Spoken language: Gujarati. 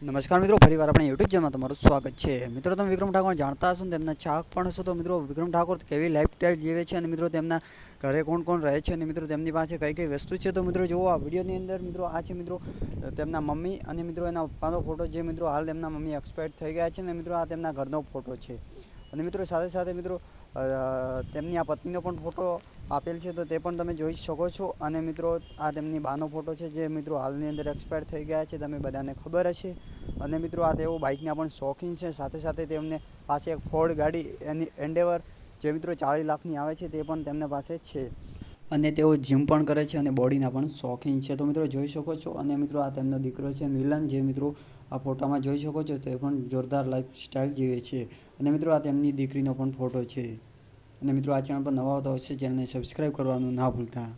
નમસ્કાર મિત્રો, ફરીવાર આપણે યુટ્યુબ ચેનલમાં તમારું સ્વાગત છે। મિત્રો, તમે વિક્રમ ઠાકોર જાણતા હશો ને તેમના ચાહક પણ હશો તો મિત્રો વિક્રમ ઠાકોર કેવી લાઈફસ્ટાઈલ જીવે છે અને મિત્રો તેમના ઘરે કોણ કોણ રહે છે અને મિત્રો તેમની પાસે કઈ કઈ વસ્તુ છે તો મિત્રો જુઓ આ વિડીયોની અંદર। મિત્રો આ છે મિત્રો તેમના મમ્મી અને મિત્રો એના પપ્પાનો ફોટો, જે મિત્રો હાલ તેમના મમ્મી એક્સપાયર થઈ ગયા છે અને મિત્રો આ તેમના ઘરનો ફોટો છે। અને મિત્રો સાથે સાથે મિત્રો તેમની આ પત્નીનો પણ ફોટો આપેલ છે તો તે પણ તમે જોઈ શકો છો। અને મિત્રો આ તેમની બાનો ફોટો છે, જે મિત્રો હાલની અંદર એક્સપાયર થઈ ગયા છે, તમે બધાને ખબર હશે। અને મિત્રો આ તેઓ બાઇકના પણ શોખીન છે। સાથે સાથે તેમને પાસે એક ફોર્ડ ગાડી એની એન્ડેવર, જે મિત્રો 40 લાખની આવે છે, તે પણ તેમના પાસે છે। અને તેઓ જીમ પણ કરે છે અને બોડીના પણ શોખીન છે, તો મિત્રો જોઈ શકો છો। અને મિત્રો આ તેમનો દીકરો છે મિલન, જે મિત્રો આ ફોટામાં જોઈ શકો છો, તે પણ જોરદાર લાઈફસ્ટાઈલ જીવે છે। અને મિત્રો આ તેમની દીકરીનો પણ ફોટો છે। અને મિત્રો આ ચેનલ પર નવા આવતા હશે, ચેનલને સબસ્ક્રાઈબ કરવાનું ના ભૂલતા।